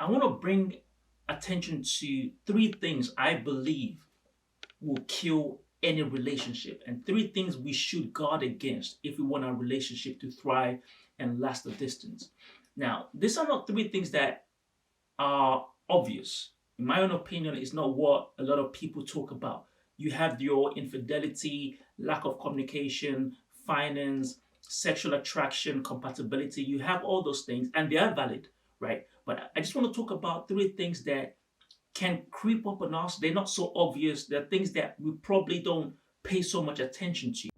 I want to bring attention to three things I believe will kill any relationship, and three things we should guard against if we want our relationship to thrive and last a distance. Now, these are not three things that are obvious. In my own opinion, it's not what a lot of people talk about. You have your infidelity, lack of communication, finance, sexual attraction, compatibility. You have all those things, and they are valid, right? But I just want to talk about three things that can creep up on us. They're not so obvious. They're things that we probably don't pay so much attention to.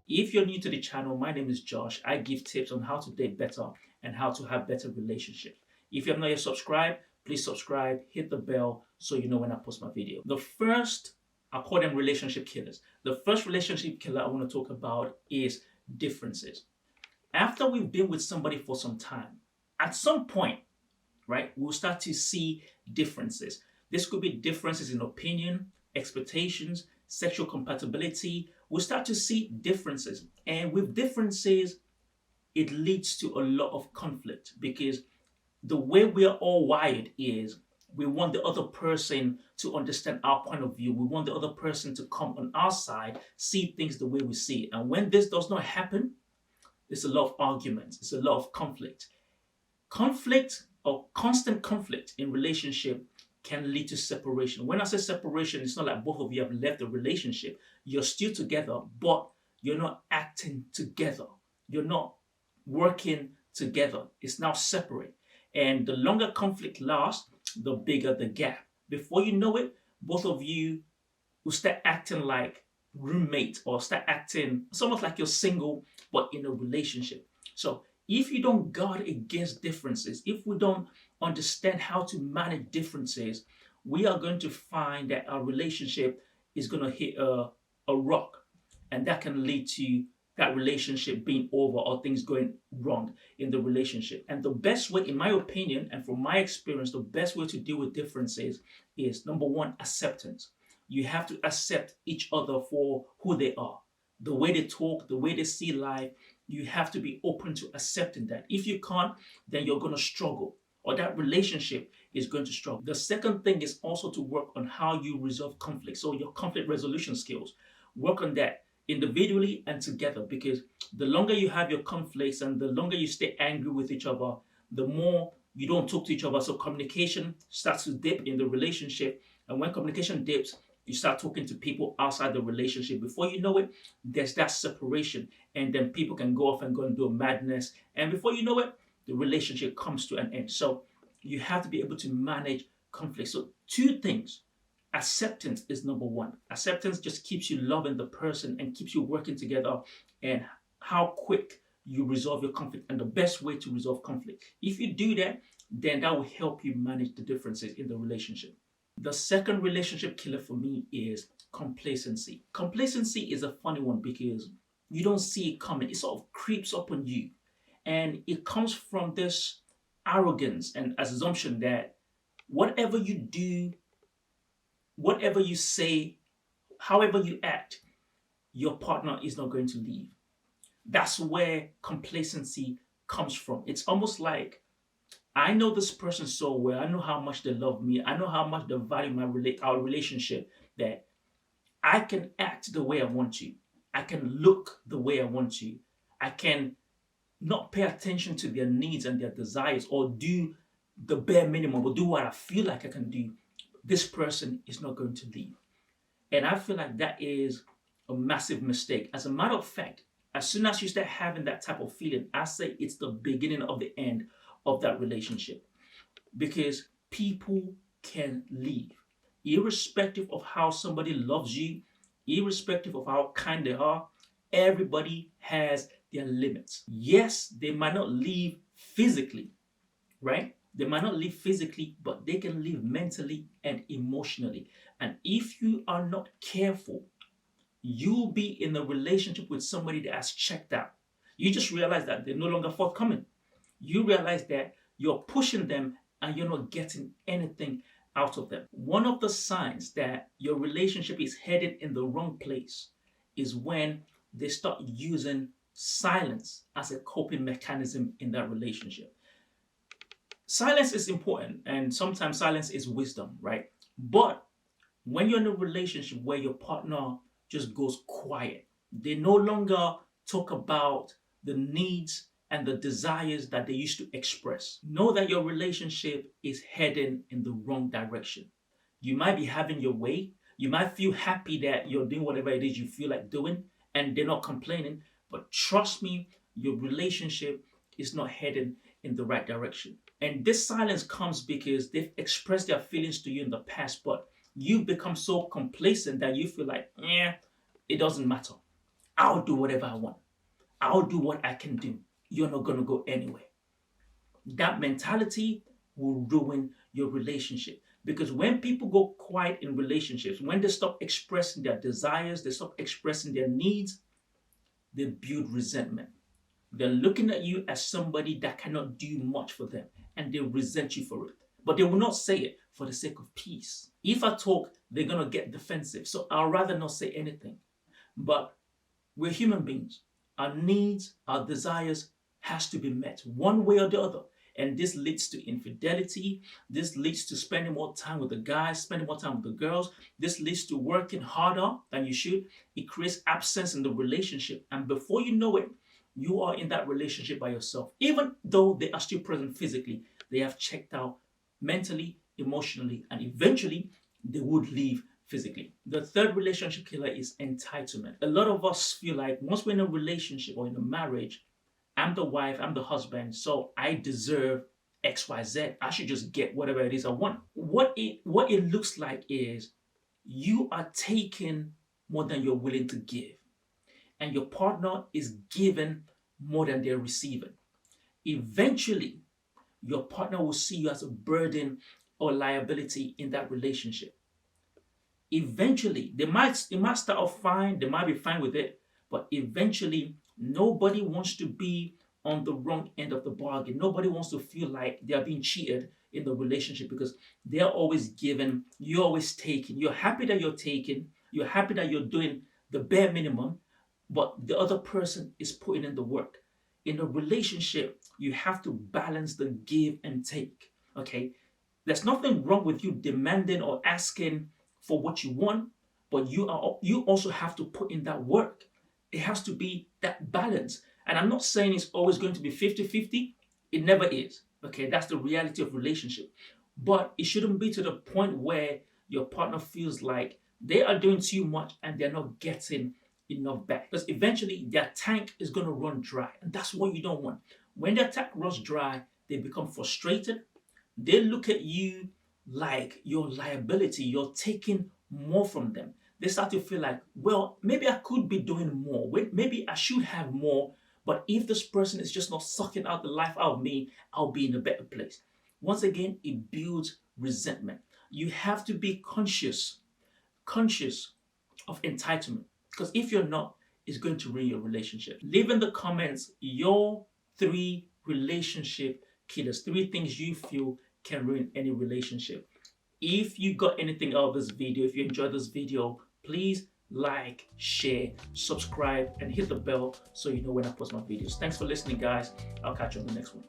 If you're new to the channel, my name is Josh. I give tips on how to date better and how to have better relationships. If you have not yet subscribed, please subscribe, hit the bell so you know when I post my video. The first, I call them relationship killers. The first relationship killer I want to talk about is differences. After we've been with somebody for some time, at some point, right, we'll start to see differences. This could be differences in opinion, expectations, sexual compatibility. We'll start to see differences. And with differences, it leads to a lot of conflict because the way we are all wired is we want the other person to understand our point of view. We want the other person to come on our side, see things the way we see it. And when this does not happen, there's a lot of arguments, it's a lot of conflict. Conflict or constant conflict in relationship can lead to separation. When I say separation, it's not like both of you have left the relationship. You're still together, but you're not acting together. You're not working together. It's now separate. And the longer conflict lasts, the bigger the gap. Before you know it, both of you will start acting like roommates or start acting almost like you're single but in a relationship. So if you don't guard against differences, if we don't understand how to manage differences, we are going to find that our relationship is going to hit a rock, and that can lead to that relationship being over or things going wrong in the relationship. And the best way, in my opinion, and from my experience, the best way to deal with differences is number one, acceptance. You have to accept each other for who they are, the way they talk, the way they see life. You have to be open to accepting that. If you can't, then you're going to struggle, or that relationship is going to struggle. The second thing is also to work on how you resolve conflict. So your conflict resolution skills, work on that individually and together, because the longer you have your conflicts and the longer you stay angry with each other, the more you don't talk to each other. So communication starts to dip in the relationship. And when communication dips, you start talking to people outside the relationship. Before you know it, there's that separation. And then people can go off and go and do a madness. And before you know it, the relationship comes to an end. So you have to be able to manage conflict. So two things. Acceptance is number one. Acceptance just keeps you loving the person and keeps you working together, and how quick you resolve your conflict and the best way to resolve conflict. If you do that, then that will help you manage the differences in the relationship. The second relationship killer for me is complacency. Complacency is a funny one because you don't see it coming. It sort of creeps up on you. And it comes from this arrogance and assumption that whatever you do, whatever you say, however you act, your partner is not going to leave. That's where complacency comes from. It's almost like, I know this person so well. I know how much they love me. I know how much they value our relationship, that I can act the way I want to. I can look the way I want to. I can not pay attention to their needs and their desires, or do the bare minimum, or do what I feel like I can do. This person is not going to leave. And I feel like that is a massive mistake. As a matter of fact, as soon as you start having that type of feeling, I say it's the beginning of the end of that relationship, because people can leave irrespective of how somebody loves you, irrespective of how kind they are. Everybody has their limits. Yes, they might not leave physically, right? They might not leave physically, but they can leave mentally and emotionally. And if you are not careful, you'll be in a relationship with somebody that has checked out. You just realize that they're no longer forthcoming. You realize that you're pushing them and you're not getting anything out of them. One of the signs that your relationship is headed in the wrong place is when they start using silence as a coping mechanism in that relationship. Silence is important, and sometimes silence is wisdom, right? But when you're in a relationship where your partner just goes quiet, they no longer talk about the needs and the desires that they used to express, know that your relationship is heading in the wrong direction. You might be having your way. You might feel happy that you're doing whatever it is you feel like doing and they're not complaining. But trust me, your relationship is not heading in the right direction. And this silence comes because they've expressed their feelings to you in the past, but you've become so complacent that you feel like, yeah, it doesn't matter. I'll do whatever I want. I'll do what I can do. You're not going to go anywhere. That mentality will ruin your relationship. Because when people go quiet in relationships, when they stop expressing their desires, they stop expressing their needs, they build resentment. They're looking at you as somebody that cannot do much for them, and they resent you for it. But they will not say it for the sake of peace. If I talk, they're going to get defensive. So I'd rather not say anything. But we're human beings. Our needs, our desires has to be met one way or the other. And this leads to infidelity. This leads to spending more time with the guys, spending more time with the girls. This leads to working harder than you should. It creates absence in the relationship. And before you know it, you are in that relationship by yourself. Even though they are still present physically, they have checked out mentally, emotionally, and eventually they would leave physically. The third relationship killer is entitlement. A lot of us feel like once we're in a relationship or in a marriage, I'm the wife, I'm the husband, so I deserve XYZ. I should just get whatever it is I want. What it looks like is you are taking more than you're willing to give, and your partner is giving more than they're receiving. Eventually, your partner will see you as a burden or liability in that relationship. Eventually, it might start off fine, they might be fine with it, but eventually, nobody wants to be on the wrong end of the bargain. Nobody wants to feel like they are being cheated in the relationship because they're always giving, you're always taking. You're happy that you're taking, you're happy that you're doing the bare minimum, but the other person is putting in the work. In a relationship, you have to balance the give and take. Okay? There's nothing wrong with you demanding or asking for what you want, but you also have to put in that work. It has to be that balance. And I'm not saying it's always going to be 50-50. It never is. Okay, that's the reality of relationship. But it shouldn't be to the point where your partner feels like they are doing too much and they're not getting enough back. Because eventually their tank is going to run dry. And that's what you don't want. When their tank runs dry, they become frustrated. They look at you like your liability. You're taking more from them. They start to feel like, well, maybe I could be doing more. Maybe I should have more. But if this person is just not sucking out the life out of me, I'll be in a better place. Once again, it builds resentment. You have to be conscious of entitlement. Because if you're not, it's going to ruin your relationship. Leave in the comments your 3 relationship killers, 3 things you feel can ruin any relationship. If you got anything out of this video, if you enjoyed this video, please like, share, subscribe, and hit the bell so you know when I post my videos. Thanks for listening, guys. I'll catch you on the next one.